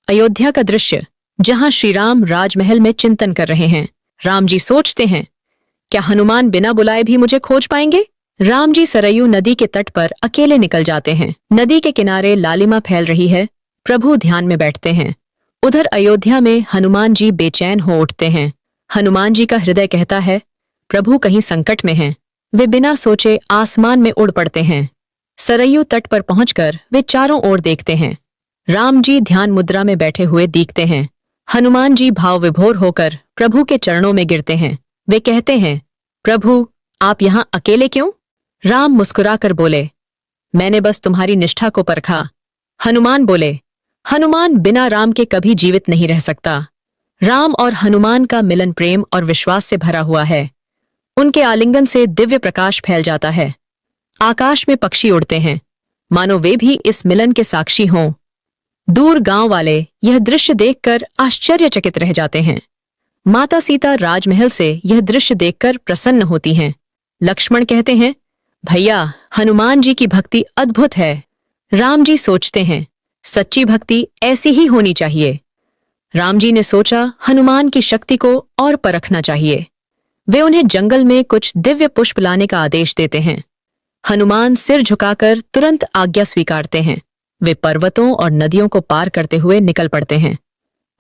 अयोध्या का दृश्य, जहां श्री राम राजमहल में चिंतन कर रहे हैं। राम जी सोचते हैं, क्या हनुमान बिना बुलाए भी मुझे खोज पाएंगे? राम जी सरयू नदी के तट पर अकेले निकल जाते हैं। नदी के किनारे लालिमा फैल रही है। प्रभु ध्यान में बैठते हैं। उधर अयोध्या में हनुमान जी बेचैन हो उठते हैं। हनुमान जी का हृदय कहता है, प्रभु कहीं संकट में हैं। वे बिना सोचे आसमान में उड़ पड़ते हैं। सरयू तट पर पहुंचकर वे चारों ओर देखते हैं। राम जी ध्यान मुद्रा में बैठे हुए दिखते हैं। हनुमान जी भाव विभोर होकर प्रभु के चरणों में गिरते हैं। वे कहते हैं, प्रभु आप यहाँ अकेले क्यों? राम मुस्कुराकर बोले, मैंने बस तुम्हारी निष्ठा को परखा। हनुमान बोले, हनुमान बिना राम के कभी जीवित नहीं रह सकता। राम और हनुमान का मिलन प्रेम और विश्वास से भरा हुआ है। उनके आलिंगन से दिव्य प्रकाश फैल जाता है। आकाश में पक्षी उड़ते हैं, मानो वे भी इस मिलन के साक्षी हों। दूर गांव वाले यह दृश्य देखकर आश्चर्यचकित रह जाते हैं। माता सीता राजमहल से यह दृश्य देखकर प्रसन्न होती हैं। लक्ष्मण कहते हैं, भैया हनुमान जी की भक्ति अद्भुत है। राम जी सोचते हैं, सच्ची भक्ति ऐसी ही होनी चाहिए। राम जी ने सोचा, हनुमान की शक्ति को और परखना चाहिए। वे उन्हें जंगल में कुछ दिव्य पुष्प लाने का आदेश देते हैं। हनुमान सिर झुकाकर तुरंत आज्ञा स्वीकारते हैं। वे पर्वतों और नदियों को पार करते हुए निकल पड़ते हैं।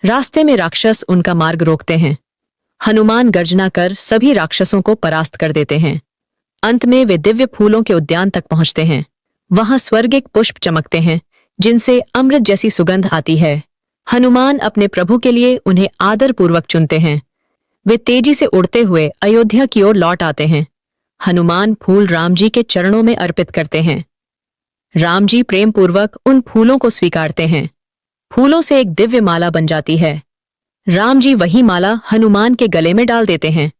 रास्ते में राक्षस उनका मार्ग रोकते हैं। हनुमान गर्जना कर सभी राक्षसों को परास्त कर देते हैं। अंत में वे दिव्य फूलों के उद्यान तक पहुंचते हैं। वहां स्वर्गिक पुष्प चमकते हैं, जिनसे अमृत जैसी सुगंध आती है। हनुमान अपने प्रभु के लिए उन्हें आदरपूर्वक चुनते हैं। वे तेजी से उड़ते हुए अयोध्या की ओर लौट आते हैं। हनुमान फूल राम जी के चरणों में अर्पित करते हैं। राम जी प्रेम पूर्वक उन फूलों को स्वीकारते हैं। फूलों से एक दिव्य माला बन जाती है। राम जी वही माला हनुमान के गले में डाल देते हैं।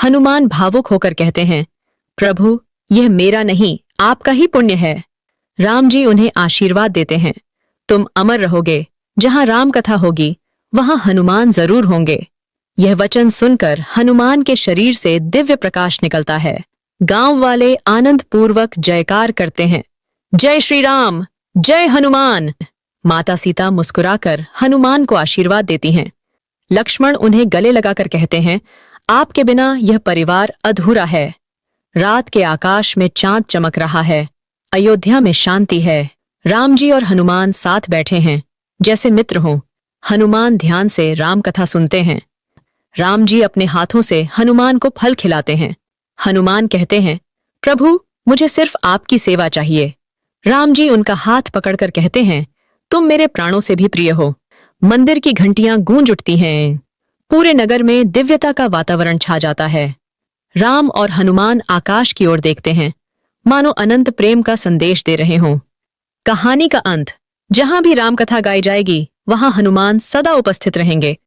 हनुमान भावुक होकर कहते हैं, प्रभु यह मेरा नहीं, आपका ही पुण्य है। राम जी उन्हें आशीर्वाद देते हैं, तुम अमर रहोगे। जहां राम कथा होगी वहां हनुमान जरूर होंगे। यह वचन सुनकर हनुमान के शरीर से दिव्य प्रकाश निकलता है। गांव वाले आनंद पूर्वक जयकार करते हैं, जय श्री राम, जय हनुमान। माता सीता मुस्कुराकर हनुमान को आशीर्वाद देती हैं। लक्ष्मण उन्हें गले लगाकर कहते हैं, आपके बिना यह परिवार अधूरा है। रात के आकाश में चांद चमक रहा है। अयोध्या में शांति है। राम जी और हनुमान साथ बैठे हैं, जैसे मित्र हों। हनुमान ध्यान से राम कथा सुनते हैं। राम जी अपने हाथों से हनुमान को फल खिलाते हैं। हनुमान कहते हैं, प्रभु मुझे सिर्फ आपकी सेवा चाहिए। राम जी उनका हाथ पकड़कर कहते हैं, तुम मेरे प्राणों से भी प्रिय हो। मंदिर की घंटियां गूंज उठती हैं। पूरे नगर में दिव्यता का वातावरण छा जाता है। राम और हनुमान आकाश की ओर देखते हैं, मानो अनंत प्रेम का संदेश दे रहे हों। कहानी का अंत, जहां भी राम कथा गाई जाएगी वहां हनुमान सदा उपस्थित रहेंगे।